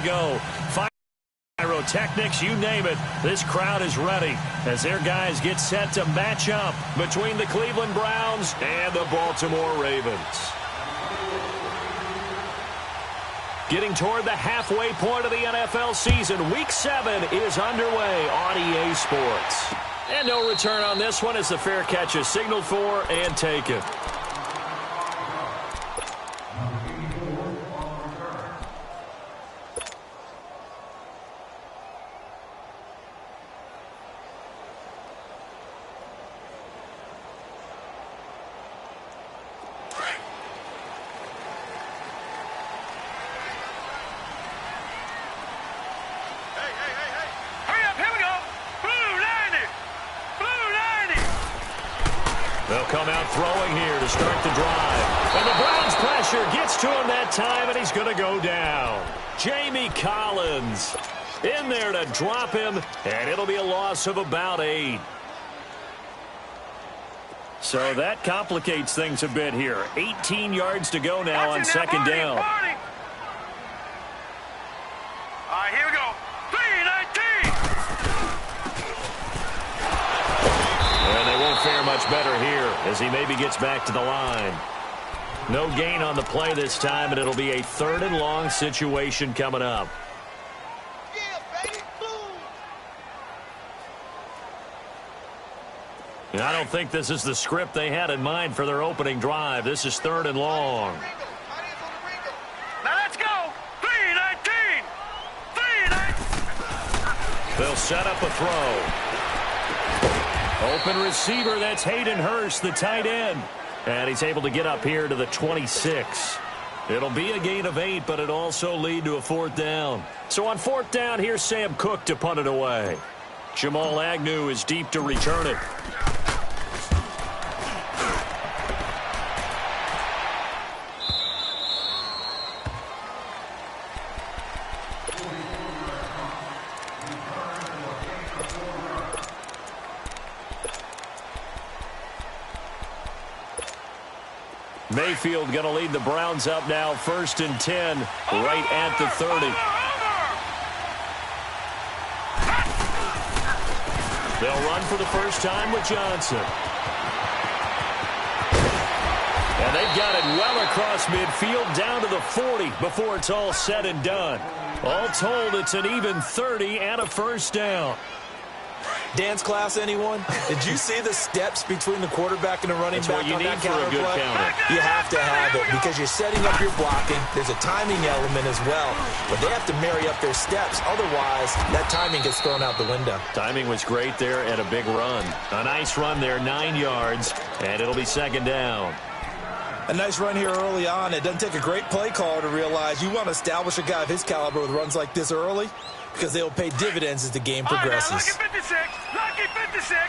go. Pyrotechnics, you name it. This crowd is ready as their guys get set to match up between the Cleveland Browns and the Baltimore Ravens. Getting toward the halfway point of the NFL season, Week 7 is underway on EA Sports. And no return on this one as the fair catch is signaled for and taken. They'll come out throwing here to start the drive. And the Browns pressure gets to him that time, and he's going to go down. Jamie Collins in there to drop him, and it'll be a loss of about 8. So that complicates things a bit here. 18 yards to go now on second down. All right, here we go. 3-19. And they won't fare much better here as he maybe gets back to the line. No gain on the play this time, and it'll be a 3rd and long situation coming up. And I don't think this is the script they had in mind for their opening drive. This is 3rd and long. Now let's go. 3-19. 3-19. They'll set up a throw. Open receiver, that's Hayden Hurst, the tight end. And he's able to get up here to the 26. It'll be a gain of 8, but it also lead to a 4th down. So on 4th down, here's Sam Cook to punt it away. Jamal Agnew is deep to return it. Mayfield going to lead the Browns up now, 1st and 10, right at the 30. They'll run for the first time with Johnson. And they've got it well across midfield down to the 40 before it's all said and done. All told, it's an even 30 and a 1st down. Dance class, anyone? Did you see the steps between the quarterback and the running back on that counter play? You have to have it because you're setting up your blocking. There's a timing element as well, but they have to marry up their steps. Otherwise, that timing gets thrown out the window. Timing was great there and a big run. A nice run there, 9 yards, and it'll be 2nd down. A nice run here early on. It doesn't take a great play caller to realize you want to establish a guy of his caliber with runs like this early because they'll pay dividends as the game progresses. Lucky 56. Lucky 56.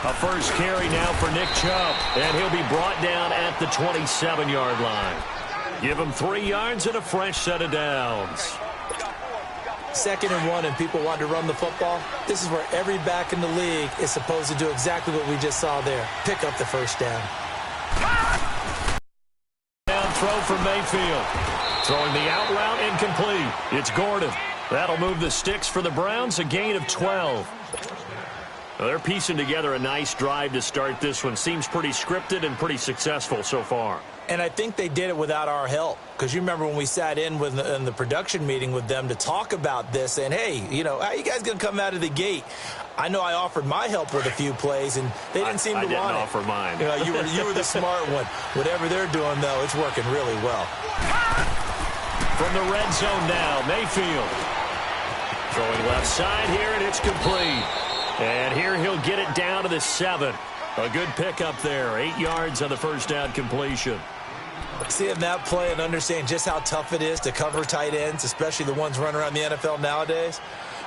A first carry now for Nick Chubb, and he'll be brought down at the 27-yard line. Give him 3 yards and a fresh set of downs. 2nd and 1 and people want to run the football. This is where every back in the league is supposed to do exactly what we just saw there. Pick up the first down. Down throw for Mayfield. Throwing the out route incomplete. It's Gordon. That'll move the sticks for the Browns, a gain of 12. Well, they're piecing together a nice drive to start this one. Seems pretty scripted and pretty successful so far. And I think they did it without our help. Because you remember when we sat in the production meeting with them to talk about this, and hey, you know, how you guys going to come out of the gate? I know I offered my help with a few plays, and they didn't seem to want it. I didn't offer mine. You know, you were the smart one. Whatever they're doing, though, it's working really well. From the red zone now, Mayfield. Throwing left side here, and it's complete. And here he'll get it down to the 7. A good pickup there. 8 yards on the first down completion. Seeing that play and understanding just how tough it is to cover tight ends, especially the ones running around the NFL nowadays,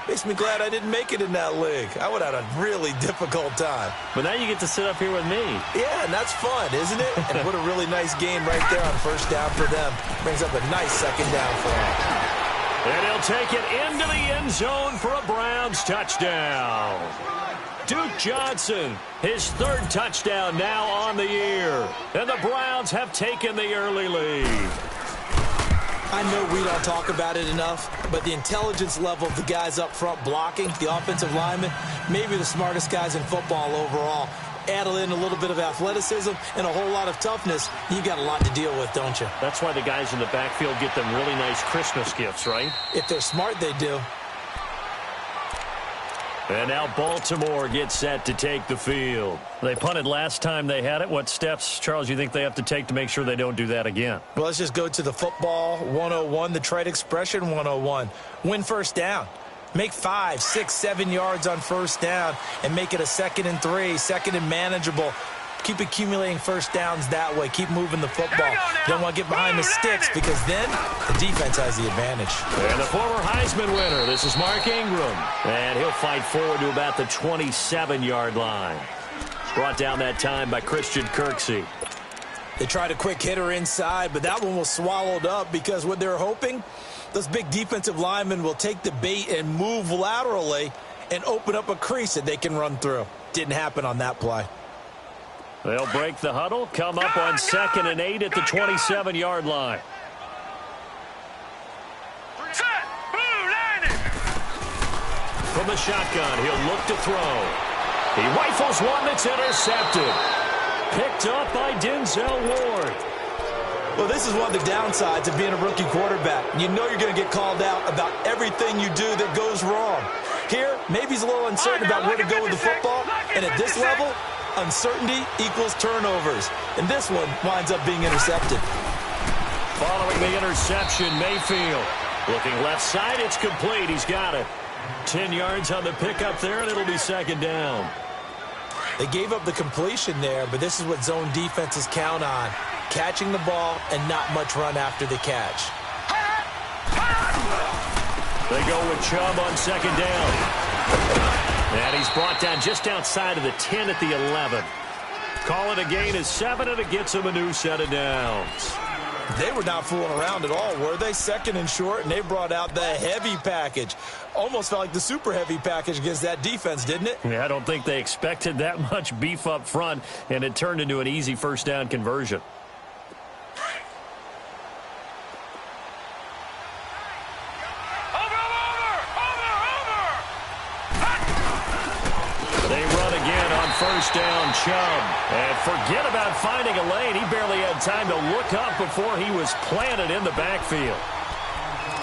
makes me glad I didn't make it in that league. I would have had a really difficult time. But now you get to sit up here with me. Yeah, and that's fun, isn't it? And what a really nice game right there on first down for them. Brings up a nice 2nd down for them. And he'll take it into the end zone for a Browns touchdown. Duke Johnson, his third touchdown now on the year. And the Browns have taken the early lead. I know we don't talk about it enough, but the intelligence level of the guys up front blocking, the offensive linemen, maybe the smartest guys in football overall. Add in a little bit of athleticism and a whole lot of toughness, you got a lot to deal with, don't you? That's why the guys in the backfield get them really nice Christmas gifts, right? If they're smart, they do. And now Baltimore gets set to take the field. They punted last time they had it. What steps, Charles, you think they have to take to make sure they don't do that again? Well, let's just go to the football 101, the trade expression 101. Win first down. Make 5, 6, 7 yards on first down and make it a 2nd and 3, 2nd and manageable. Keep accumulating first downs that way. Keep moving the football. You don't want to get behind the sticks because then the defense has the advantage. And the former Heisman winner, this is Mark Ingram. And he'll fight forward to about the 27-yard line. Brought down that time by Christian Kirksey. They tried a quick hitter inside, but that one was swallowed up because what they're hoping, those big defensive linemen will take the bait and move laterally and open up a crease that they can run through. Didn't happen on that play. They'll break the huddle, come up on 2nd and 8 at the 27-yard line. From the shotgun, he'll look to throw. He rifles one that's intercepted. Picked up by Denzel Ward. Well, this is one of the downsides of being a rookie quarterback. You know you're going to get called out about everything you do that goes wrong. Here, maybe he's a little uncertain about where to go with the football, and at this level, uncertainty equals turnovers. And this one winds up being intercepted. Following the interception, Mayfield. Looking left side, it's complete. He's got it. 10 yards on the pickup there, and it'll be 2nd down. They gave up the completion there, but this is what zone defenses count on. Catching the ball and not much run after the catch. They go with Chubb on 2nd down. And he's brought down just outside of the 10 at the 11. Call it a gain of 7, and it gets him a new set of downs. They were not fooling around at all, were they? 2nd and short, and they brought out the heavy package. Almost felt like the super heavy package against that defense, didn't it? Yeah, I don't think they expected that much beef up front, and it turned into an easy first down conversion. First down, Chubb. And forget about finding a lane. He barely had time to look up before he was planted in the backfield.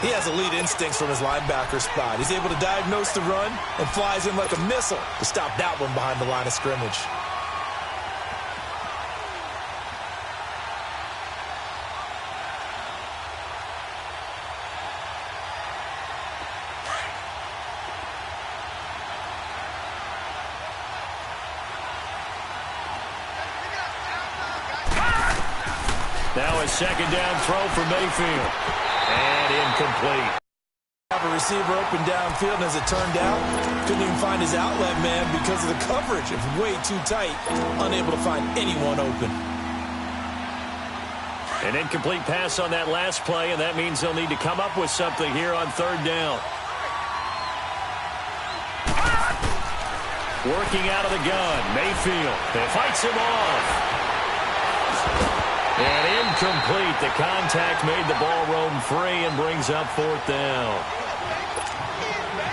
He has elite instincts from his linebacker spot. He's able to diagnose the run and flies in like a missile to stop that one behind the line of scrimmage. Now a 2nd down throw for Mayfield. And incomplete. Have a receiver open downfield, and as it turned out, couldn't even find his outlet man because of the coverage. It was way too tight, unable to find anyone open. An incomplete pass on that last play, and that means they'll need to come up with something here on 3rd down. Working out of the gun, Mayfield. They fights him off. And incomplete. The contact made the ball roam free and brings up 4th down.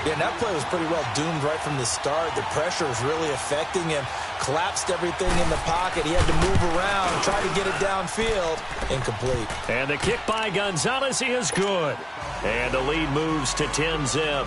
Yeah, and that play was pretty well doomed right from the start. The pressure was really affecting him. Collapsed everything in the pocket. He had to move around, try to get it downfield. Incomplete. And the kick by Gonzalez is good. And the lead moves to 10-zip.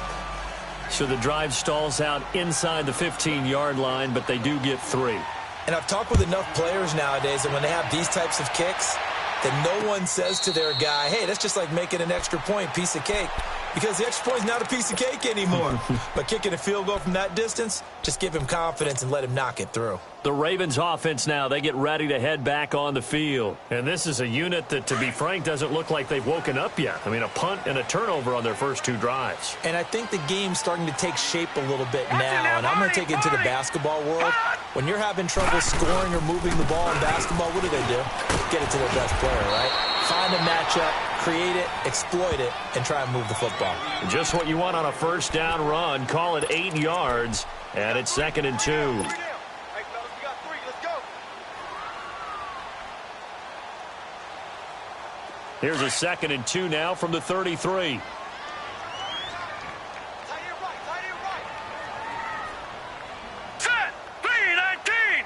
So the drive stalls out inside the 15-yard line, but they do get 3. And I've talked with enough players nowadays that when they have these types of kicks, that no one says to their guy, hey, that's just like making an extra point, piece of cake. Because the extra point is not a piece of cake anymore. But kicking a field goal from that distance, just give him confidence and let him knock it through. The Ravens offense now, they get ready to head back on the field. And this is a unit that, to be frank, doesn't look like they've woken up yet. I mean, a punt and a turnover on their first 2 drives. And I think the game's starting to take shape a little bit now. And I'm going to take it to the basketball world. When you're having trouble scoring or moving the ball in basketball, what do? Get it to their best player, right? Find a matchup, create it, exploit it, and try and move the football. Just what you want on a first down run. Call it 8 yards, and it's 2nd and 2. Here's a 2nd and 2 now from the 33. Set! 3-19!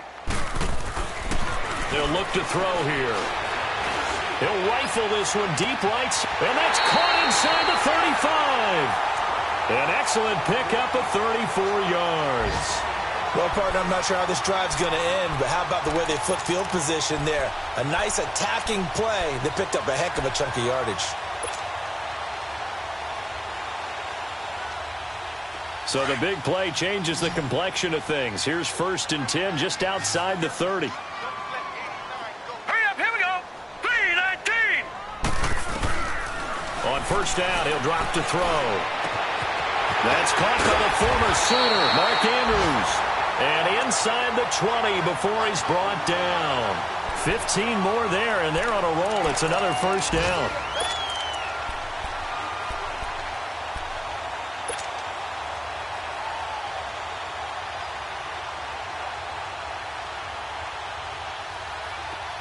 They'll look to throw here. He'll rifle this one deep right, and that's caught inside the 35. An excellent pickup of 34 yards. Well, partner, I'm not sure how this drive's going to end, but how about the way they flip field position there? A nice attacking play. They picked up a heck of a chunk of yardage. So the big play changes the complexion of things. Here's 1st and 10 just outside the 30. Hurry up, here we go! 3-19! On 1st down, he'll drop to throw. That's caught by the former Sooner, Mark Andrews. And inside the 20 before he's brought down. 15 more there, and they're on a roll. It's another 1st down.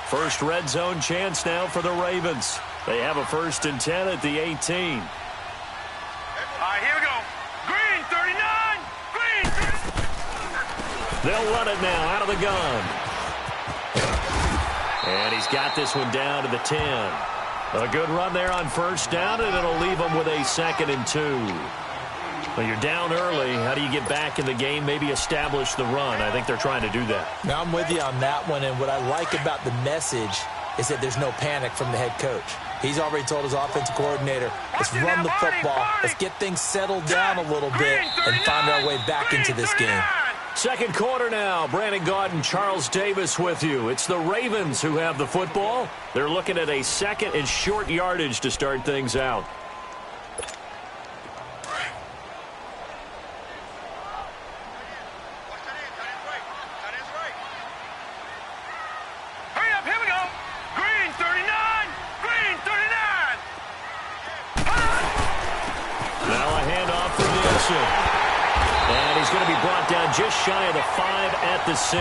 First red zone chance now for the Ravens. They have a 1st and 10 at the 18. All right, here we go. Green, 39! Green! They'll run it now out of the gun. And he's got this one down to the 10. A good run there on 1st down, and it'll leave them with a 2nd and 2. Well, you're down early. How do you get back in the game, maybe establish the run? I think they're trying to do that. Now, I'm with you on that one, and what I like about the message is that there's no panic from the head coach. He's already told his offensive coordinator, let's run the football, let's get things settled down a little bit, and find our way back into this game. 2nd quarter now. Brandon Gaudin and Charles Davis with you. It's the Ravens who have the football. They're looking at a 2nd and short yardage to start things out. Hurry up, here we go! Green, 39! Green, 39! Now a handoff for Nielsen. And he's going to be brought down just shy of the 5 at the 6.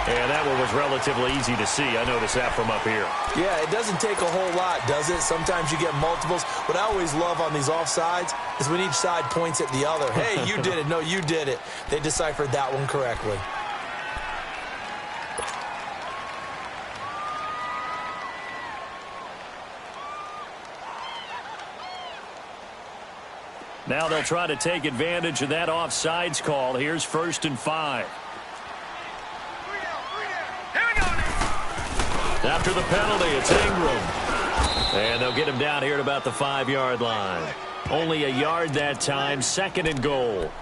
And that one was relatively easy to see. I noticed that from up here. Yeah, it doesn't take a whole lot, does it? Sometimes you get multiples. What I always love on these offsides is when each side points at the other. Hey, you did it. No, you did it. They deciphered that one correctly. Now they'll try to take advantage of that offsides call. Here's 1st and 5. Here we go! After the penalty, it's Ingram. And they'll get him down here at about the 5-yard line. Only a yard that time, 2nd and goal.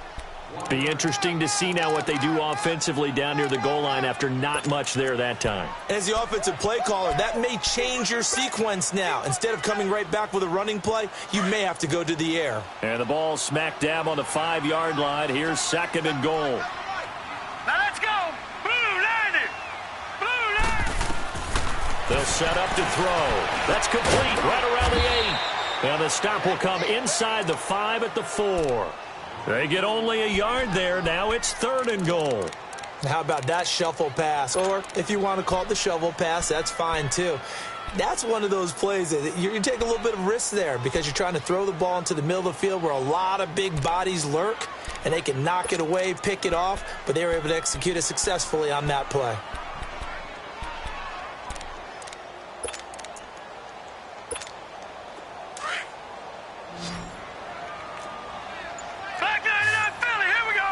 Be interesting to see now what they do offensively down near the goal line after not much there that time. As the offensive play caller, that may change your sequence now. Instead of coming right back with a running play, you may have to go to the air. And the ball smack dab on the 5-yard line. Here's 2nd and goal. Now let's go! Blue 90! Blue 90! They'll set up to throw. That's complete right around the 8. And the stop will come inside the 5 at the 4. They get only a yard there. Now it's 3rd and goal. How about that shuffle pass? Or if you want to call it the shovel pass, that's fine too. That's one of those plays that you take a little bit of risk there because you're trying to throw the ball into the middle of the field where a lot of big bodies lurk, and they can knock it away, pick it off, but they were able to execute it successfully on that play. Back 99 Philly, here we go!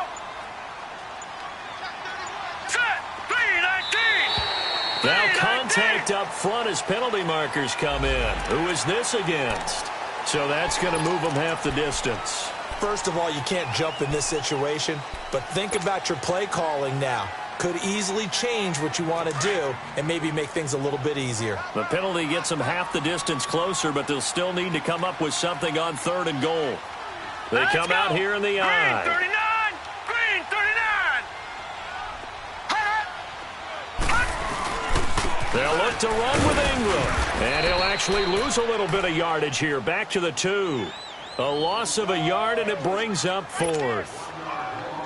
Set! 3-19! Now contact up front as penalty markers come in. Who is this against? So that's going to move them half the distance. First of all, you can't jump in this situation, but think about your play calling now. Could easily change what you want to do and maybe make things a little bit easier. The penalty gets them half the distance closer, but they'll still need to come up with something on 3rd and goal. They come out here in the eye. Green 39! Green 39! They'll look to run with Ingram. And he'll actually lose a little bit of yardage here. Back to the 2. A loss of a yard, and it brings up 4th.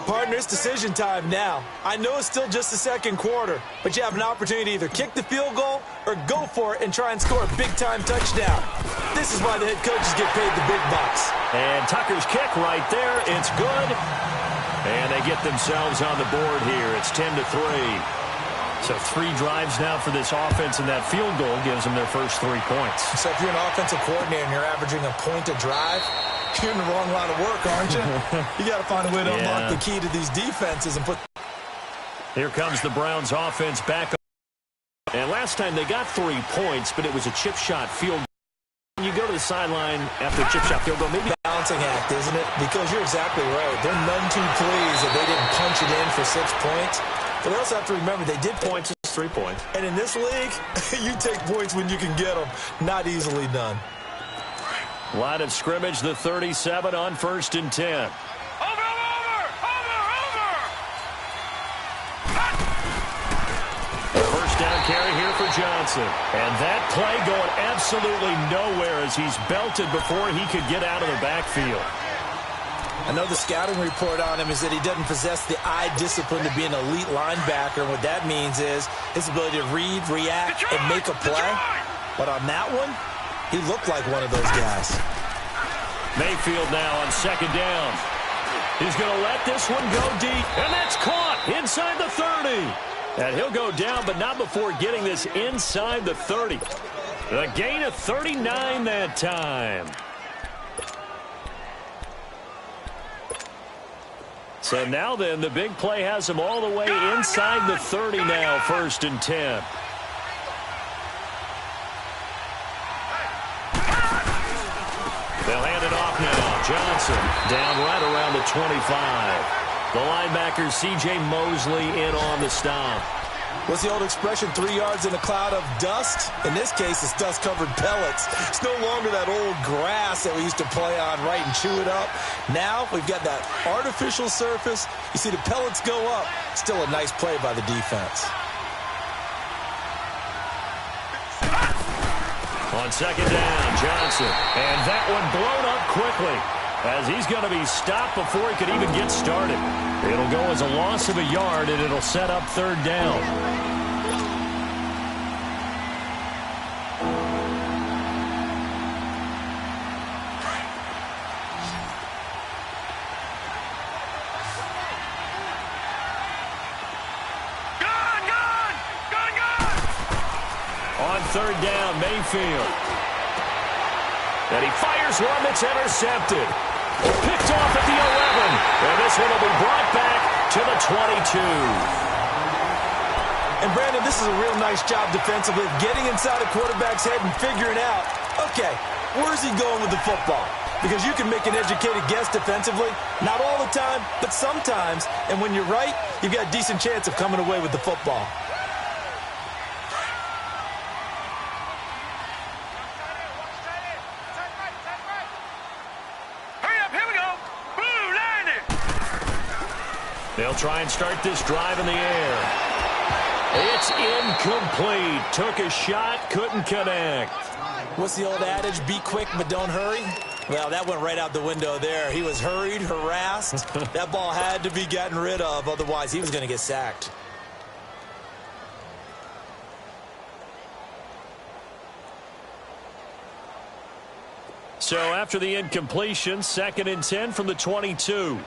Partner, it's decision time now. I know it's still just the second quarter, but you have an opportunity to either kick the field goal or go for it and try and score a big-time touchdown. This is why the head coaches get paid the big bucks. And Tucker's kick right there. It's good. And they get themselves on the board here. It's 10-3. So 3 drives now for this offense, and that field goal gives them their first 3 points. So if you're an offensive coordinator and you're averaging a point a drive, you're in the wrong line of work, aren't you? You got to find a way to unlock the key to these defenses and put. Here comes the Browns offense back. And last time they got 3 points, but it was a chip shot field goal. When you go to the sideline after a chip shot field goal, maybe balancing act, isn't it? Because you're exactly right. They're none too pleased that they didn't punch it in for 6 points. But they also have to remember they did points is 3 points. And in this league, you take points when you can get them. Not easily done. Line of scrimmage, the 37 on 1st and 10. Over! First down carry here for Johnson. And that play going absolutely nowhere as he's belted before he could get out of the backfield. I know the scouting report on him is that he doesn't possess the eye discipline to be an elite linebacker. And what that means is his ability to read, react, and make a play. But on that one, he looked like one of those guys. Mayfield now on 2nd down. He's going to let this one go deep. And that's caught inside the 30. And he'll go down, but not before getting this inside the 30. The gain of 39 that time. So now then, the big play has him all the way inside the 30 now, 1st and 10. They'll hand it off now. Johnson down right around the 25. The linebacker, C.J. Mosley, in on the stop. What's the old expression, 3 yards in a cloud of dust? In this case, it's dust-covered pellets. It's no longer that old grass that we used to play on, right, and chew it up. Now we've got that artificial surface. You see the pellets go up. Still a nice play by the defense. On 2nd down, Johnson. And that one blown up quickly as he's going to be stopped before he could even get started. It'll go as a loss of a yard, and it'll set up 3rd down. On 3rd down, Mayfield. And he fires one that's intercepted. Picked off at the 11. And this one will be brought back to the 22. And, Brandon, this is a real nice job defensively of getting inside a quarterback's head and figuring out, okay, where's he going with the football? Because you can make an educated guess defensively. Not all the time, but sometimes. And when you're right, you've got a decent chance of coming away with the football. They'll try and start this drive in the air. It's incomplete. Took a shot, couldn't connect. What's the old adage? Be quick, but don't hurry. Well, that went right out the window there. He was hurried, harassed. That ball had to be gotten rid of. Otherwise, he was going to get sacked. So after the incompletion, 2nd and 10 from the 22.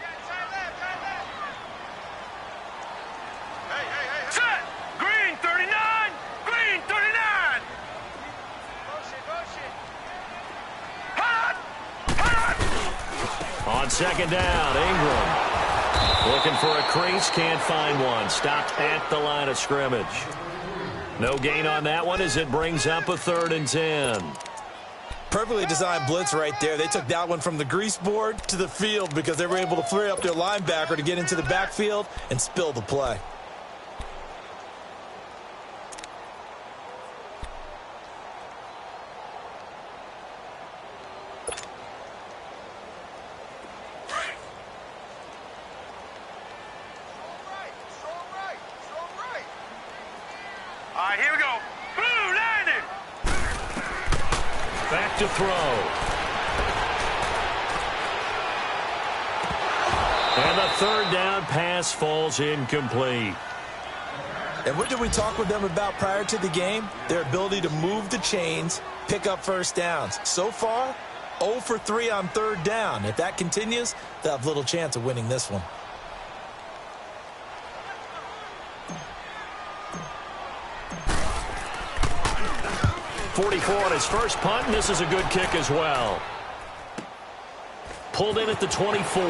On 2nd down, Ingram looking for a crease, can't find one. Stopped at the line of scrimmage. No gain on that one as it brings up a 3rd and 10. Perfectly designed blitz right there. They took that one from the grease board to the field because they were able to flare up their linebacker to get into the backfield and spill the play. All right, here we go. Blue back to throw. And the third down pass falls incomplete. And what did we talk with them about prior to the game? Their ability to move the chains, pick up first downs. So far, 0 for 3 on third down. If that continues, they'll have little chance of winning this one. .44 on his first punt, and this is a good kick as well. Pulled in at the 24.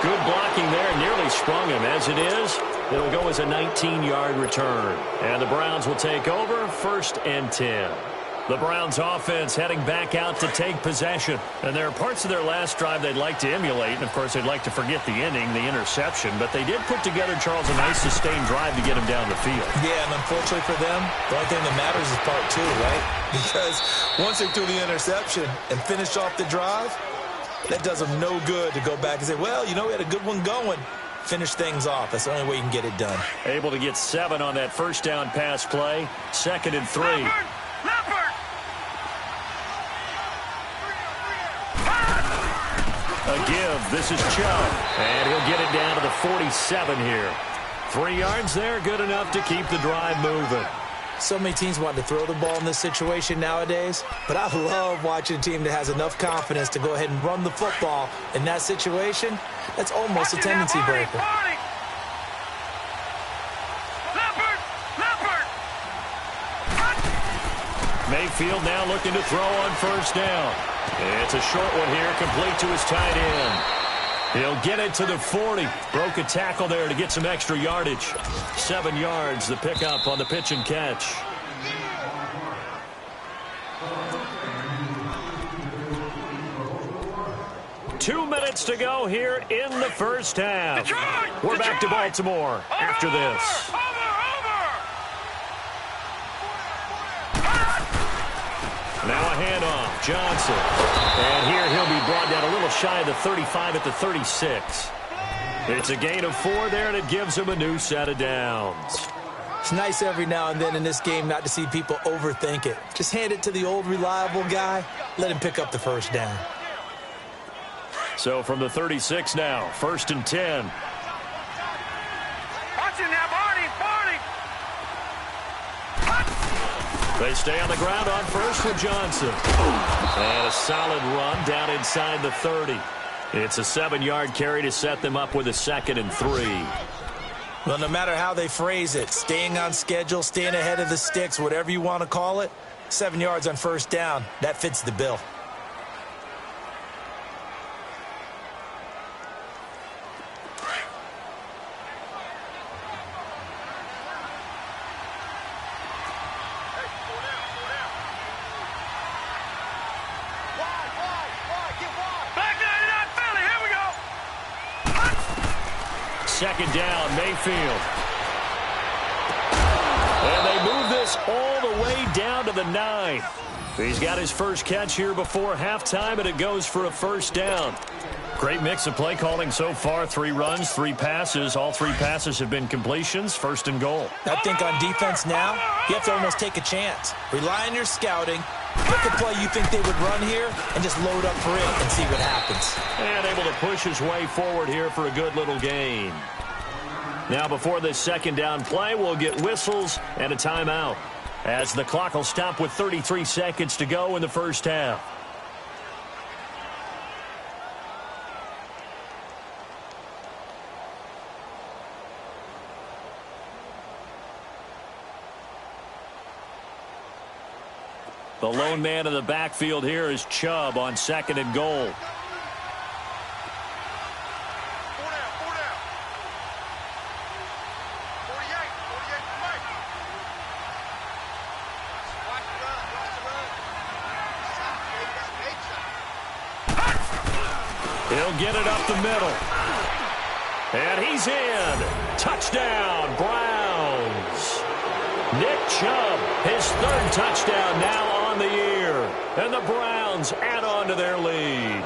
Good blocking there, nearly sprung him. As it is, it'll go as a 19-yard return. And the Browns will take over, 1st and 10. The Browns offense heading back out to take possession. And there are parts of their last drive they'd like to emulate. And, of course, they'd like to forget the ending, the interception. But they did put together, Charles, a nice sustained drive to get him down the field. Yeah, and unfortunately for them, the only thing that matters is part 2, right? Because once they threw the interception and finished off the drive, that does them no good to go back and say, well, you know, we had a good one going. Finish things off. That's the only way you can get it done. Able to get 7 on that first down pass play. 2nd and 3. A give. This is Chubb. And he'll get it down to the 47 here. 3 yards there, good enough to keep the drive moving. So many teams want to throw the ball in this situation nowadays, but I love watching a team that has enough confidence to go ahead and run the football in that situation. That's almost a tendency breaker. Mayfield now looking to throw on first down. It's a short one here, complete to his tight end. He'll get it to the 40. Broke a tackle there to get some extra yardage. 7 yards, the pickup on the pitch and catch. Two minutes to go here in the first half. We're back to Baltimore after this. Now a handoff, Johnson. And here he'll be brought down a little shy of the 35 at the 36. It's a gain of 4 there, and it gives him a new set of downs. It's nice every now and then in this game not to see people overthink it. Just hand it to the old reliable guy. Let him pick up the first down. So from the 36 now, 1st and 10. Watch it now, Barney. They stay on the ground on first with Johnson. And a solid run down inside the 30. It's a 7-yard carry to set them up with a 2nd and 3. Well, no matter how they phrase it, staying on schedule, staying ahead of the sticks, whatever you want to call it, 7 yards on first down, that fits the bill. Second down, Mayfield. And they move this all the way down to the 9. He's got his first catch here before halftime, and it goes for a first down. Great mix of play calling so far. 3 runs, 3 passes. All 3 passes have been completions. 1st and goal. I think on defense now, you have to almost take a chance. Rely on your scouting. Pick a play you think they would run here and just load up for it and see what happens. And able to push his way forward here for a good little gain. Now before this second down play, we'll get whistles and a timeout, as the clock will stop with 33 seconds to go in the first half. The lone man in the backfield here is Chubb on 2nd and goal. He'll get it up the middle. And he's in. Touchdown, Browns. Nick Chubb, his 3rd touchdown now on the year. And the Browns add on to their lead.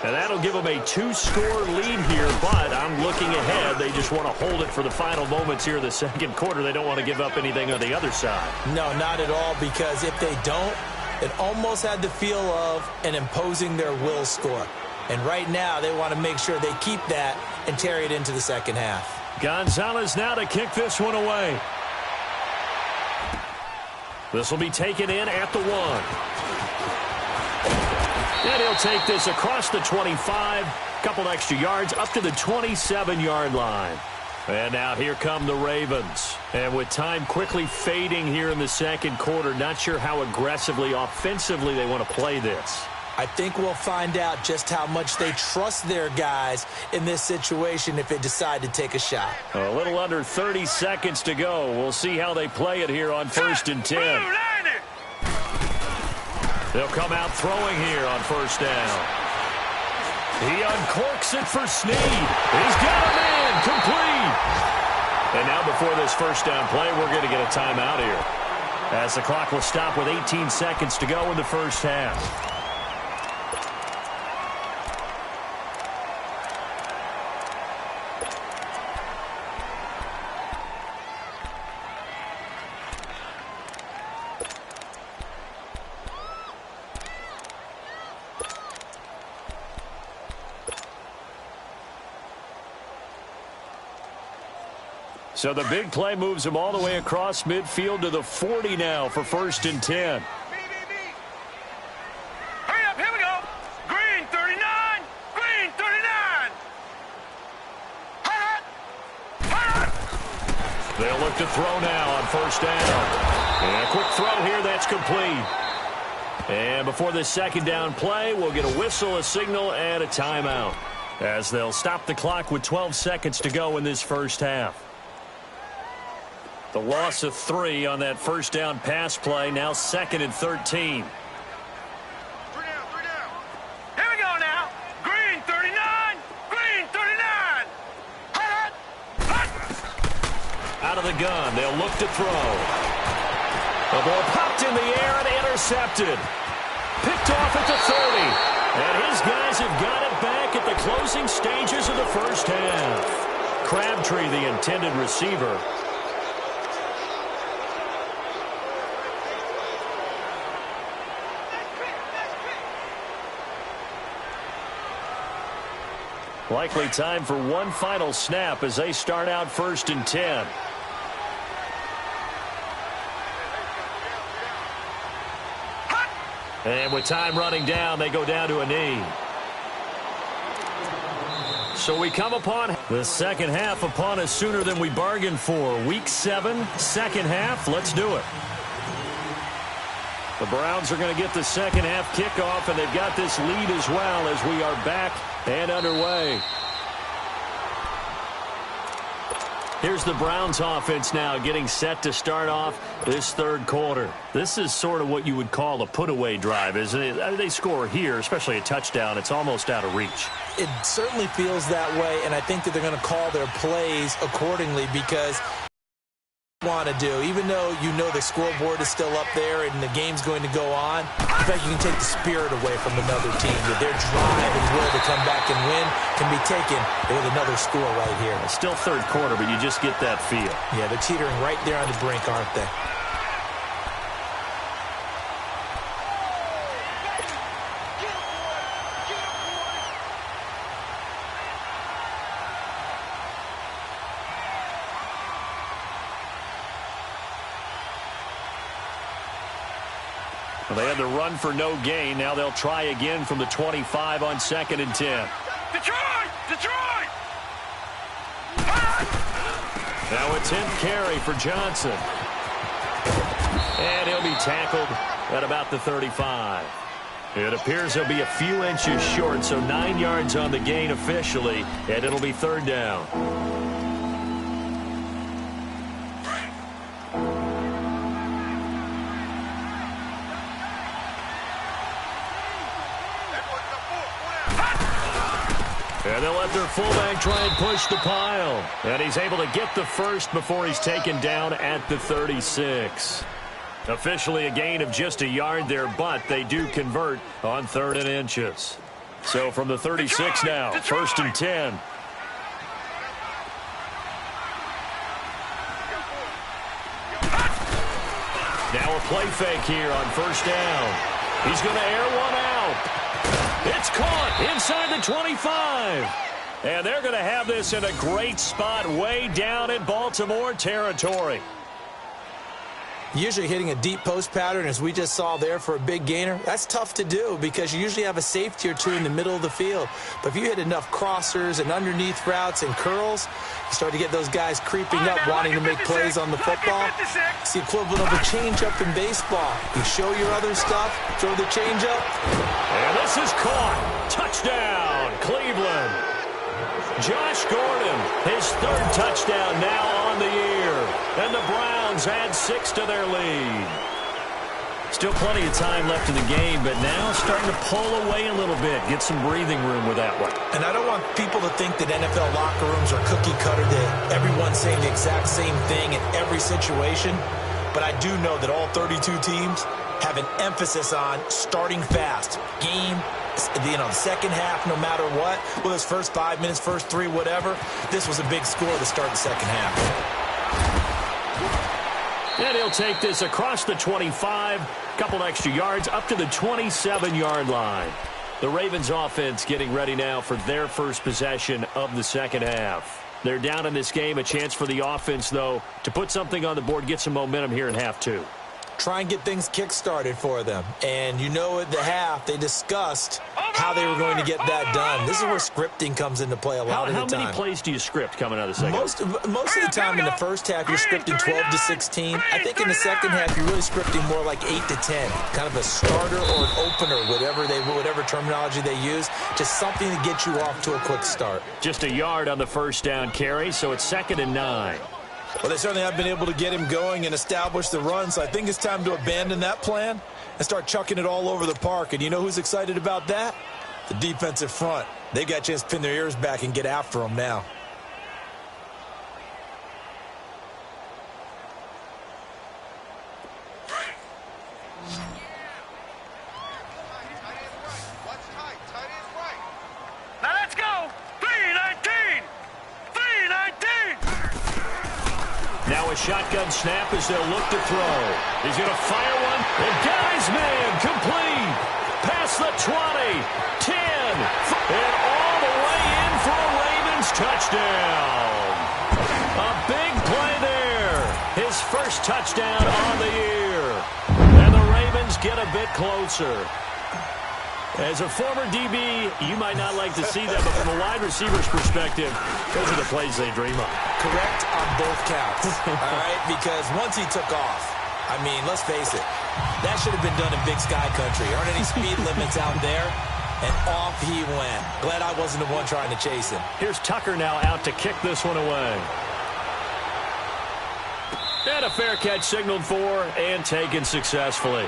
And that'll give them a 2-score lead here, but I'm looking ahead. They just want to hold it for the final moments here in the second quarter. They don't want to give up anything on the other side. No, not at all, because if they don't, it almost had the feel of an imposing their will score. And right now, they want to make sure they keep that and carry it into the second half. Gonzalez now to kick this one away. This will be taken in at the 1. And he'll take this across the 25, couple extra yards, up to the 27-yard line. And now here come the Ravens. And with time quickly fading here in the second quarter, not sure how aggressively, offensively they want to play this. I think we'll find out just how much they trust their guys in this situation if they decide to take a shot. A little under 30 seconds to go. We'll see how they play it here on 1st and 10. They'll come out throwing here on 1st down. He uncorks it for Snead. He's got a man complete. And now before this 1st down play, we're going to get a timeout here, as the clock will stop with 18 seconds to go in the first half. So the big play moves him all the way across midfield to the 40 now for 1st and 10. Hurry up, here we go. Green 39, green 39. They'll look to throw now on 1st down. And a quick throw here, that's complete. And before this 2nd down play, we'll get a whistle, a signal, and a timeout, as they'll stop the clock with 12 seconds to go in this first half. The loss of 3 on that 1st down pass play, now 2nd and 13. 3 down. Here we go now. Green 39, green 39. Out of the gun, they'll look to throw. The ball popped in the air and intercepted. Picked off at the 30. And his guys have got it back at the closing stages of the first half. Crabtree, the intended receiver. Likely time for one final snap as they start out 1st and 10. And with time running down, they go down to a knee. So we come upon the second half upon us sooner than we bargained for. Week 7, second half. Let's do it. The Browns are going to get the second half kickoff, and they've got this lead as well as we are back and underway. Here's the Browns offense now getting set to start off this third quarter. This is sort of what you would call a put-away drive, isn't it? I mean, they score here, especially a touchdown. It's almost out of reach. It certainly feels that way, and I think that they're going to call their plays accordingly because want to do, even though you know the scoreboard is still up there and the game's going to go on, in fact, you can take the spirit away from another team. With their drive and will to come back and win can be taken with another score right here. It's still third quarter, but you just get that feel. Yeah, they're teetering right there on the brink, aren't they? Well, they had the run for no gain. Now they'll try again from the 25 on 2nd and 10. Detroit! Detroit! Now a 10th carry for Johnson. And he'll be tackled at about the 35. It appears he'll be a few inches short, so 9 yards on the gain officially, and it'll be 3rd down. And they'll let their fullback try and push the pile. And he's able to get the first before he's taken down at the 36. Officially a gain of just a yard there, but they do convert on 3rd and inches. So from the 36 now, 1st and 10. Now a play fake here on 1st down. He's going to air one out. It's caught inside the 25. And they're going to have this in a great spot way down in Baltimore territory. Usually hitting a deep post pattern, as we just saw there for a big gainer, that's tough to do because you usually have a safety or two in the middle of the field. But if you hit enough crossers and underneath routes and curls, you start to get those guys creeping up, wanting to make plays on the football. It's the equivalent of a changeup in baseball. You show your other stuff, throw the changeup. And this is caught. Touchdown, Cleveland. Josh Gordon, his 3rd touchdown now on the year. And the Browns add 6 to their lead. Still plenty of time left in the game, but now starting to pull away a little bit. Get some breathing room with that one. And I don't want people to think that NFL locker rooms are cookie cutter, that everyone's saying the exact same thing in every situation. But I do know that all 32 teams have an emphasis on starting fast. Game, the second half, no matter what. Well, those first 5 minutes, first 3, whatever. This was a big score to start the second half. And he'll take this across the 25, couple extra yards, up to the 27-yard line. The Ravens offense getting ready now for their first possession of the second half. They're down in this game, a chance for the offense, though, to put something on the board, get some momentum here in half 2. Try and get things kick-started for them. And you know at the half, they discussed how they were going to get that done. This is where scripting comes into play a lot of the time. How many plays do you script coming out of the second? Most of the time in the first half, you're scripting 12 to 16. I think in the second half, you're really scripting more like 8 to 10. Kind of a starter or an opener, whatever terminology they use. Just something to get you off to a quick start. Just a yard on the 1st down carry, so it's 2nd and 9. Well, they certainly have been able to get him going and establish the run, so I think it's time to abandon that plan and start chucking it all over the park. And you know who's excited about that? The defensive front. They got a chance to pin their ears back and get after him now. Now let's go. 3-19. 3-19. Now a shotgun snap as they'll look to throw. He's going to fire one. And guy's man complete. Past the 20, 10, and all the way in for a Ravens touchdown. A big play there. His first touchdown on the year. And the Ravens get a bit closer. As a former DB, you might not like to see that, but from a wide receiver's perspective, those are the plays they dream of. Correct on both counts, all right? Because once he took off, I mean, let's face it, that should have been done in Big Sky Country. Aren't any speed limits out there? And off he went. Glad I wasn't the one trying to chase him. Here's Tucker now out to kick this one away. And a fair catch signaled for and taken successfully.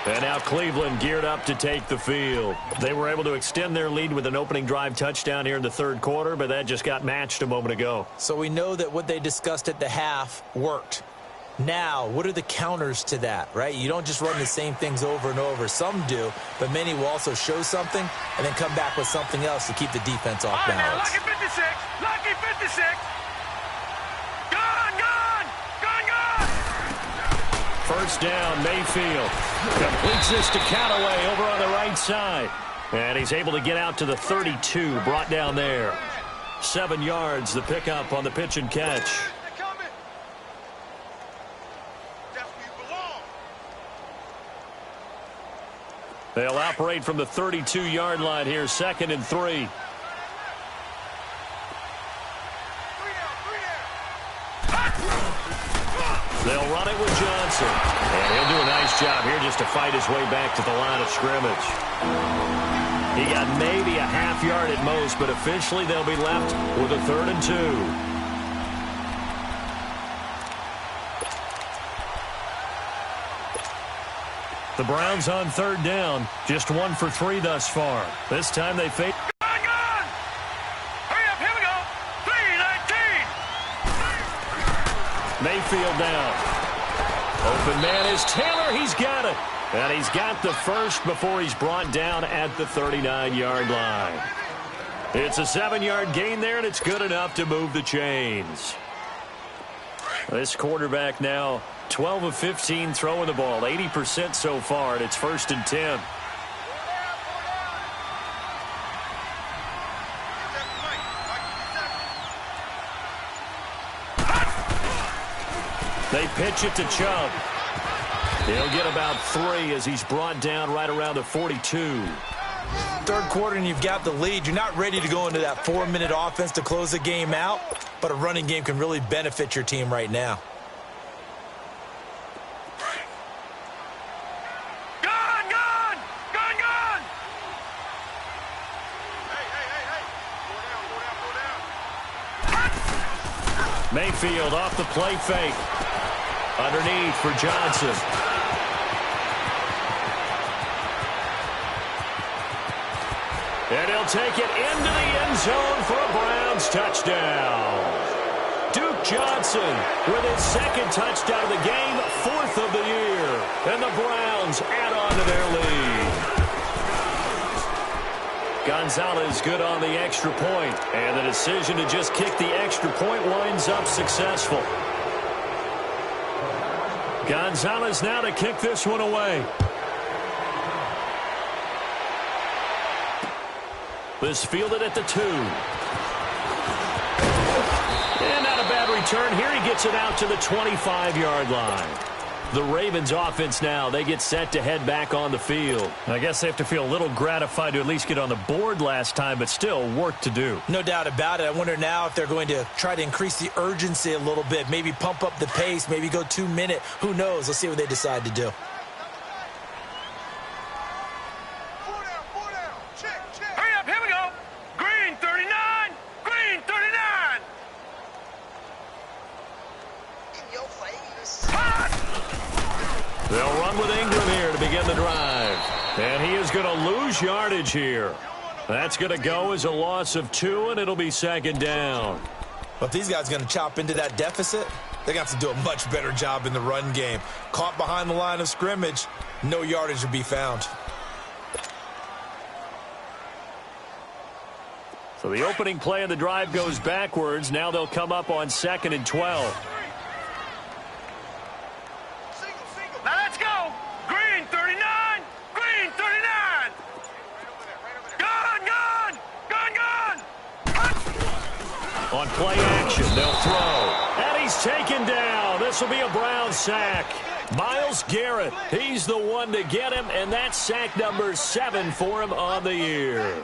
And now Cleveland geared up to take the field. They were able to extend their lead with an opening drive touchdown here in the 3rd quarter, but that just got matched a moment ago. So we know that what they discussed at the half worked. Now, what are the counters to that, right? You don't just run the same things over and over. Some do, but many will also show something and then come back with something else to keep the defense off balance. Lucky 56. Lucky 56. Gone, gone. Gone, gone. 1st down, Mayfield. Completes this to Callaway over on the right side. And he's able to get out to the 32, brought down there. 7 yards, the pickup on the pitch and catch. They'll operate from the 32-yard line here, 2nd and 3. They'll run it with Johnson. And he'll do a nice job here just to fight his way back to the line of scrimmage. He got maybe a half yard at most, but officially they'll be left with a 3rd and 2. The Browns on 3rd down, just 1 for 3 thus far. This time they face. Hurry up, here we go. 3-19. Mayfield down. Open man is Taylor. He's got it. And he's got the first before he's brought down at the 39-yard line. It's a 7-yard gain there, and it's good enough to move the chains. This quarterback now 12 of 15 throwing the ball, 80% so far, and it's 1st and 10. They pitch it to Chubb. He'll get about 3 as he's brought down right around the 42. Third quarter and you've got the lead. You're not ready to go into that 4-minute offense to close the game out, but a running game can really benefit your team right now. Mayfield off the play fake. Underneath for Johnson. And he'll take it into the end zone for a Browns touchdown. Duke Johnson with his 2nd touchdown of the game, 4th of the year. And the Browns add on to their lead. Gonzalez good on the extra point. And the decision to just kick the extra point winds up successful. Gonzalez now to kick this one away. This fielded at the 2. And not a bad return here. He gets it out to the 25-yard line. The Ravens offense now, they get set to head back on the field. I guess they have to feel a little gratified to at least get on the board last time, but still work to do. No doubt about it. I wonder now if they're going to try to increase the urgency a little bit, maybe pump up the pace, maybe go 2-minute. Who knows? Let's see what they decide to do. Hurry up, here we go. Green 39, green 39. In your face. They'll run with Ingram here to begin the drive. And he is going to lose yardage here. That's going to go as a loss of 2, and it'll be 2nd down. But if these guys are going to chop into that deficit, they got to do a much better job in the run game. Caught behind the line of scrimmage, no yardage to be found. So the opening play of the drive goes backwards. Now they'll come up on 2nd and 12. Now let's go. Green 39, green 39. Gun. On play action, they'll throw. And he's taken down. This will be a Brown sack. Myles Garrett, he's the one to get him, and that's sack number 7 for him on the year.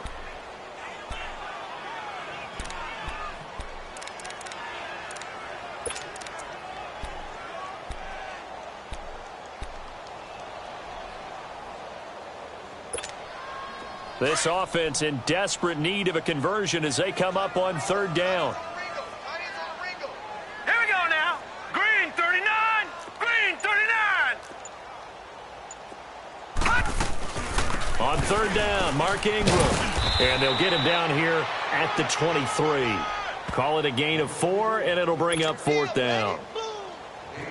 This offense in desperate need of a conversion as they come up on 3rd down. Here we go now. Green 39, green 39. On 3rd down, Mark Ingram. And they'll get him down here at the 23. Call it a gain of 4, and it'll bring up 4th down.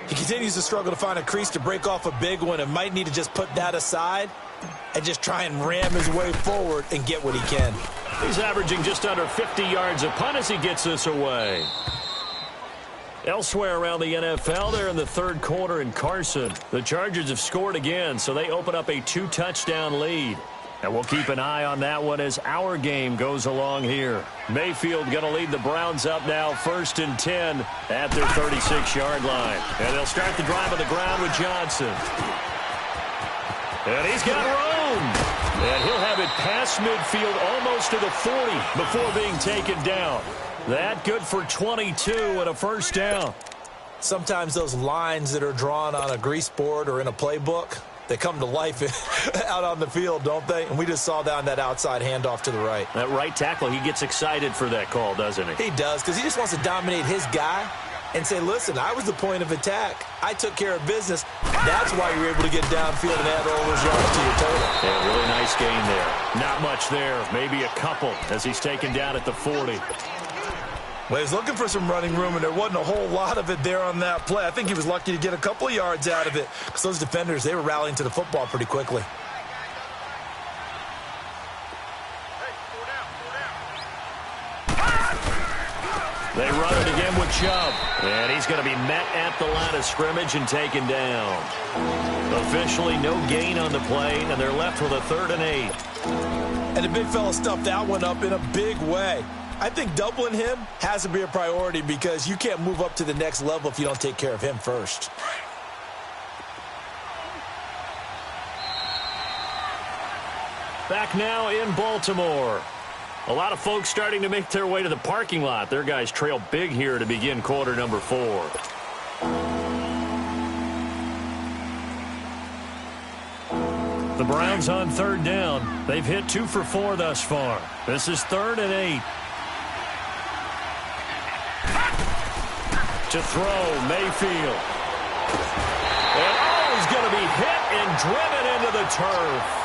He continues to struggle to find a crease to break off a big one and might need to just put that aside and just try and ram his way forward and get what he can. He's averaging just under 50 yards a punt as he gets this away. Elsewhere around the NFL, they're in the 3rd quarter in Carson. The Chargers have scored again, so they open up a 2-touchdown lead. And we'll keep an eye on that one as our game goes along here. Mayfield going to lead the Browns up now 1st and 10 at their 36-yard line. And they'll start the drive on the ground with Johnson. And he's got room. And he'll have it past midfield almost to the 40 before being taken down. That good for 22 and a 1st down. Sometimes those lines that are drawn on a grease board or in a playbook, they come to life out on the field, don't they? And we just saw that on that outside handoff to the right. That right tackle, he gets excited for that call, doesn't he? He does, because he just wants to dominate his guy and say, listen, I was the point of attack. I took care of business. That's why you're able to get downfield and add all those yards to your total. Yeah, really nice gain there. Not much there, maybe a couple as he's taken down at the 40. Well, he was looking for some running room, and there wasn't a whole lot of it there on that play. I think he was lucky to get a couple of yards out of it because those defenders, they were rallying to the football pretty quickly. They run it again with Chubb. And he's going to be met at the line of scrimmage and taken down. Officially no gain on the play, and they're left with a 3rd and 8. And the big fella stuffed that one up in a big way. I think doubling him has to be a priority because you can't move up to the next level if you don't take care of him first. Back now in Baltimore. A lot of folks starting to make their way to the parking lot. Their guys trail big here to begin quarter number 4. The Browns on 3rd down. They've hit 2 for 4 thus far. This is 3rd and 8. To throw, Mayfield. And he's going to be hit and driven into the turf.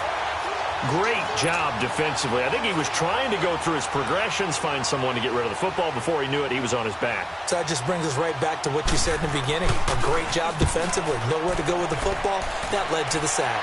Great job defensively. I think he was trying to go through his progressions, find someone to get rid of the football. Before he knew it, he was on his back. So that just brings us right back to what you said in the beginning. A great job defensively. Nowhere to go with the football. That led to the sack.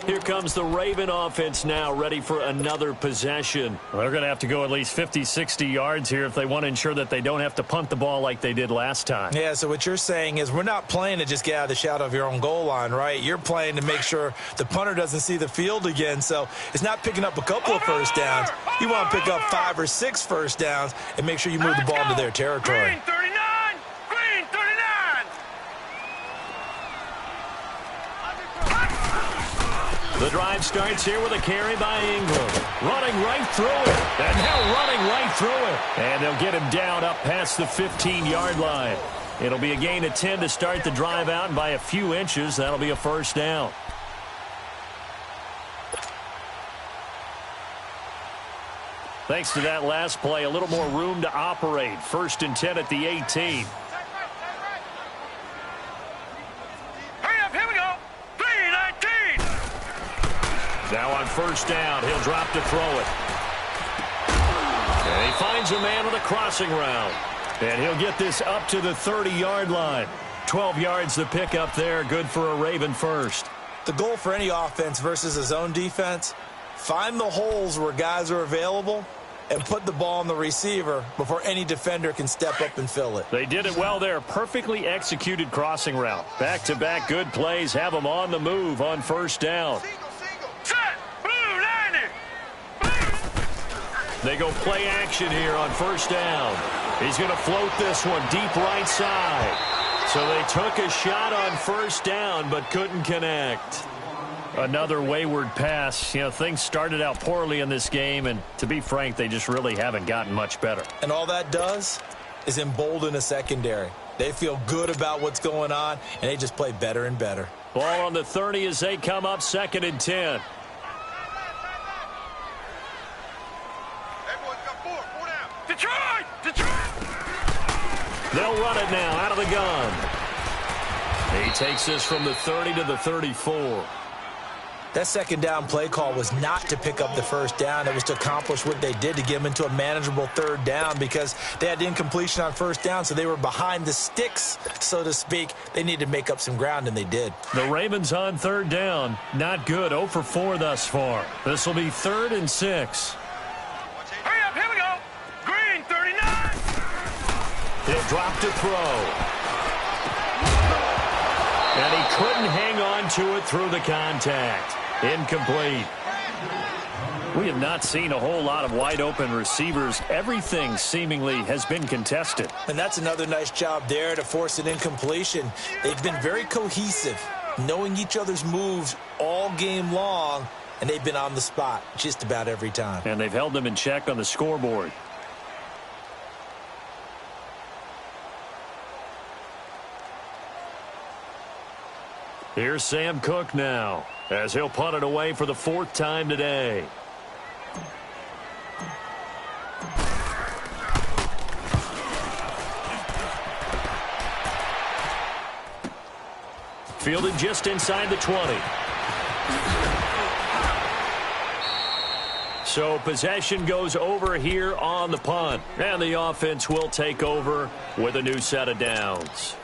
Here comes the Raven offense now, ready for another possession. Well, they're going to have to go at least 50, 60 yards here if they want to ensure that they don't have to punt the ball like they did last time. Yeah, so what you're saying is we're not playing to just get out of the shadow of your own goal line, right? You're playing to make sure the punter doesn't see the field again. So it's not picking up a couple of first downs. You want to pick up 5 or 6 first downs and make sure you move the ball into their territory. Green 39! Green 39! The drive starts here with a carry by Ingram. Running right through it. And now running right through it. And they'll get him down up past the 15-yard line. It'll be a gain of 10 to start the drive out, and by a few inches, that'll be a first down. Thanks to that last play, a little more room to operate. 1st and 10 at the 18. Now on 1st down, he'll drop to throw it. And he finds a man with a crossing route. And he'll get this up to the 30-yard line. 12 yards to pick up there, good for a Raven first. The goal for any offense versus a zone defense, find the holes where guys are available and put the ball on the receiver before any defender can step up and fill it. They did it well there. Perfectly executed crossing route. Back-to-back good plays have them on the move on 1st down. They go play action here on 1st down. He's going to float this one deep right side. So they took a shot on 1st down but couldn't connect. Another wayward pass. You know, things started out poorly in this game, and to be frank, they just really haven't gotten much better. And all that does is embolden a secondary. They feel good about what's going on, and they just play better and better. Ball on the 30 as they come up 2nd and 10. Detroit! Detroit! They'll run it now out of the gun. He takes this from the 30 to the 34. That 2nd down play call was not to pick up the 1st down. It was to accomplish what they did to get them into a manageable 3rd down because they had incompletion on 1st down, so they were behind the sticks, so to speak. They needed to make up some ground, and they did. The Ravens on 3rd down. Not good. 0 for 4 thus far. This will be 3rd and 6. Hurry up, here we go. Green 39. He'll drop to throw. And he couldn't hang on to it through the contact. Incomplete. We have not seen a whole lot of wide-open receivers. Everything seemingly has been contested. And that's another nice job there to force an incompletion. They've been very cohesive, knowing each other's moves all game long, and they've been on the spot just about every time. And they've held them in check on the scoreboard. Here's Sam Cook now, as he'll punt it away for the 4th time today. Fielded just inside the 20. So possession goes over here on the punt. And the offense will take over with a new set of downs.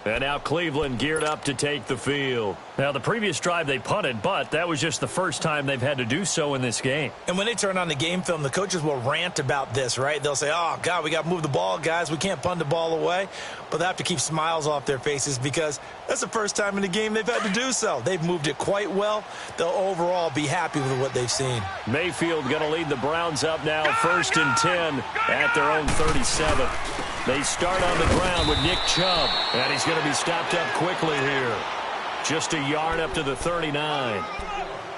And now Cleveland geared up to take the field. Now, the previous drive they punted, but that was just the first time they've had to do so in this game. And when they turn on the game film, the coaches will rant about this, right? They'll say, oh, God, we got to move the ball, guys. We can't punt the ball away. But they have to keep smiles off their faces because that's the first time in the game they've had to do so. They've moved it quite well. They'll overall be happy with what they've seen. Mayfield going to lead the Browns up now, 1st and 10 at their own 37. They start on the ground with Nick Chubb, and he's going to be stopped up quickly here. Just a yard up to the 39.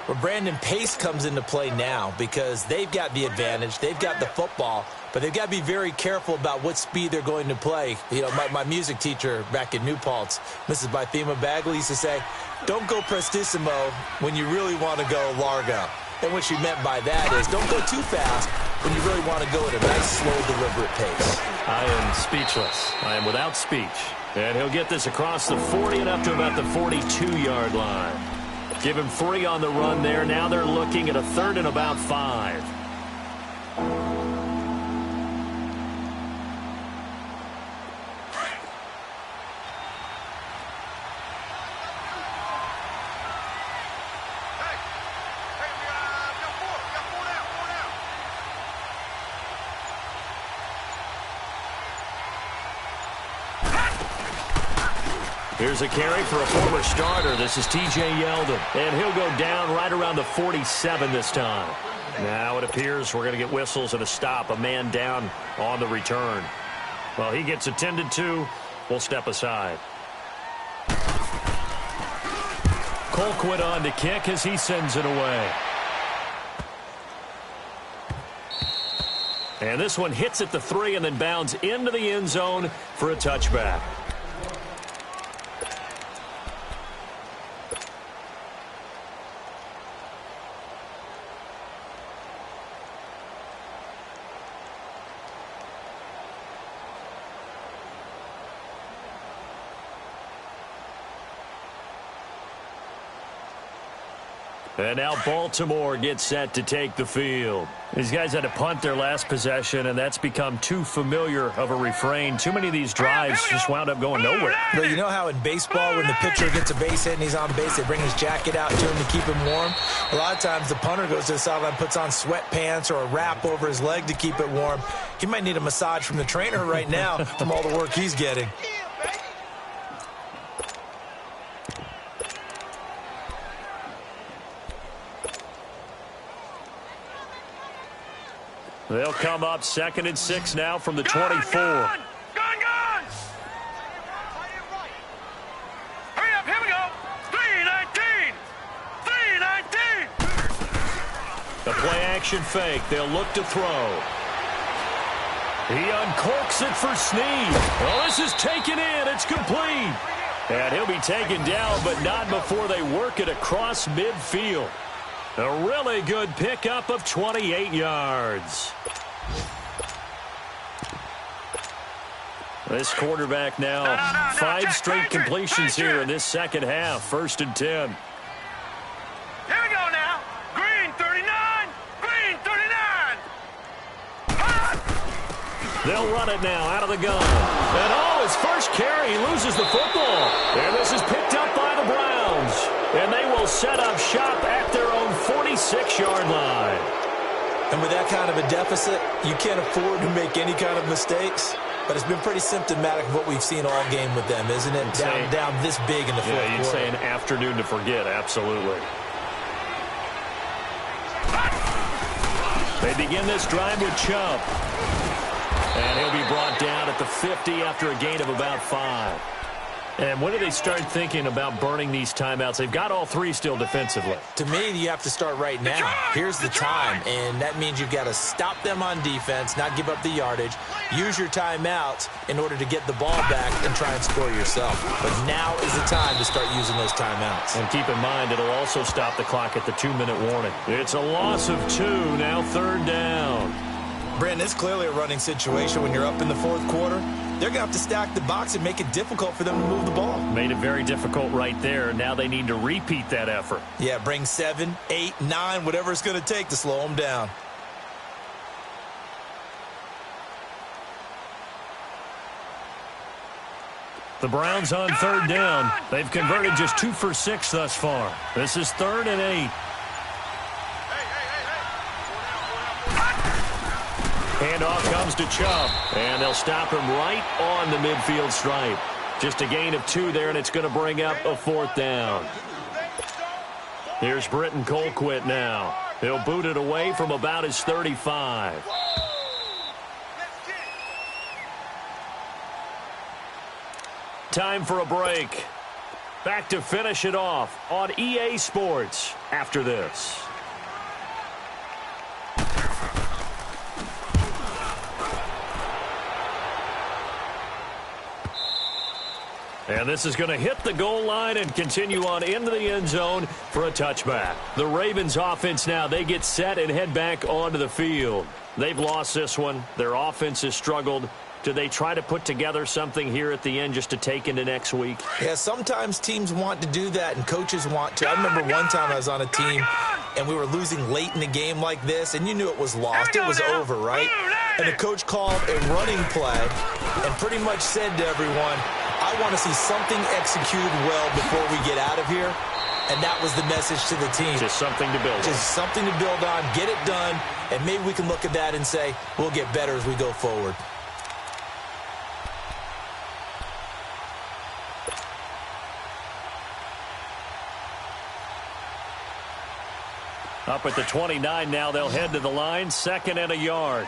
Well, Brandon, pace comes into play now because they've got the advantage. They've got the football, but they've got to be very careful about what speed they're going to play. You know, my music teacher back in New Paltz, Mrs. Bythema Bagley, used to say, don't go prestissimo when you really want to go largo. And what she meant by that is don't go too fast when you really want to go at a nice, slow, deliberate pace. I am speechless. I am without speech. And he'll get this across the 40 and up to about the 42-yard line. Give him 3 on the run there. Now they're looking at a 3rd and about 5. Here's a carry for a former starter. This is T.J. Yeldon, and he'll go down right around the 47 this time. Now it appears we're going to get whistles and a stop, a man down on the return. Well, he gets attended to. We'll step aside. Colquitt on to kick as he sends it away. And this one hits at the 3 and then bounds into the end zone for a touchback. And now Baltimore gets set to take the field. These guys had to punt their last possession, and that's become too familiar of a refrain. Too many of these drives just wound up going nowhere. But you know how in baseball, when the pitcher gets a base hit and he's on base, they bring his jacket out to him to keep him warm? A lot of times the punter goes to the sideline, puts on sweatpants or a wrap over his leg to keep it warm. He might need a massage from the trainer right now from all the work he's getting. They'll come up 2nd and 6 now from the 24. Gone! Hurry up, here we go! 3-19! 3-19! The play-action fake. They'll look to throw. He uncorks it for Snead. Well, this is taken in. It's complete. And he'll be taken down, but not before they work it across midfield. A really good pickup of 28 yards. This quarterback now, 5 straight completions here in this second half. 1st and 10. Here we go now. Green 39. Green 39. They'll run it now out of the gun. And his first carry, he loses the football. And this is picked up by the Browns. And they will set up shop at their own 46-yard line. And with that kind of a deficit, you can't afford to make any kind of mistakes. But it's been pretty symptomatic of what we've seen all game with them, isn't it? Down this big in the fourth quarter. Yeah, you'd say an afternoon to forget, absolutely. They begin this drive with Chubb. And he'll be brought down at the 50 after a gain of about 5. And when do they start thinking about burning these timeouts? They've got all 3 still defensively. To me, you have to start right now. Here's the time, and that means you've got to stop them on defense, not give up the yardage, use your timeouts in order to get the ball back and try and score yourself. But now is the time to start using those timeouts. And keep in mind, it'll also stop the clock at the 2-minute warning. It's a loss of 2, now 3rd down. Brandon, it's clearly a running situation when you're up in the fourth quarter. they're going to have to stack the box and make it difficult for them to move the ball. Made it very difficult right there. Now they need to repeat that effort. Yeah, bring 7, 8, 9, whatever it's going to take to slow them down. The Browns on third down. They've converted just 2 for 6 thus far. This is 3rd and 8. Handoff comes to Chubb, and they'll stop him right on the midfield stripe. Just a gain of 2 there, and it's going to bring up a 4th down. Here's Britton Colquitt now. He'll boot it away from about his 35. Time for a break. Back to finish it off on EA Sports after this. And this is going to hit the goal line and continue on into the end zone for a touchback. The Ravens offense now, they get set and head back onto the field. They've lost this one. Their offense has struggled. Do they try to put together something here at the end just to take into next week? Yeah, sometimes teams want to do that and coaches want to. I remember one time I was on a team and we were losing late in a game like this, and you knew it was lost. It was over, right? And the coach called a running play and pretty much said to everyone, I want to see something executed well before we get out of here. And that was the message to the team. Just something to build on. Just something to build on, get it done, and maybe we can look at that and say, we'll get better as we go forward. Up at the 29 now, they'll head to the line, 2nd and a yard.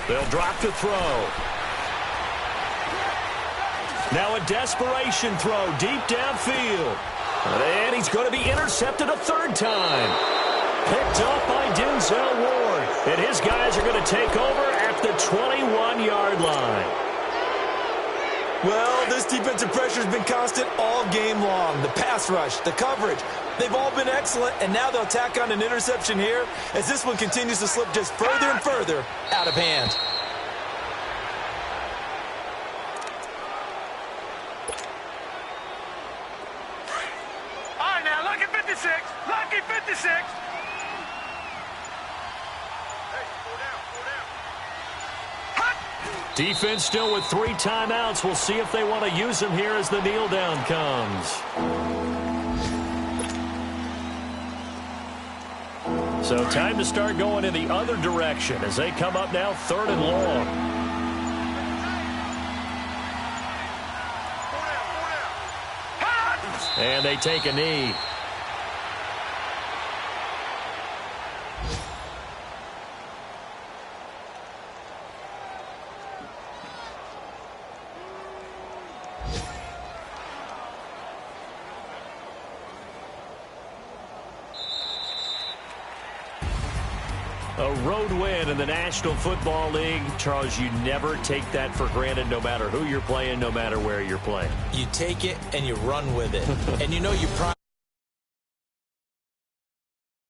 They'll drop to throw. Now a desperation throw deep downfield. And he's going to be intercepted a 3rd time. Picked up by Denzel Ward. And his guys are going to take over at the 21-yard line. Well, this defensive pressure has been constant all game long. The pass rush, the coverage, they've all been excellent, and now they'll tack on an interception here as this one continues to slip just further and further out of hand. All right, now, lucky 56. Lucky 56. Defense still with 3 timeouts. We'll see if they want to use them here as the kneel down comes. So time to start going in the other direction as they come up now 3rd and long. And they take a knee. A road win in the National Football League. Charles, you never take that for granted no matter who you're playing, no matter where you're playing. You take it and you run with it. And you know you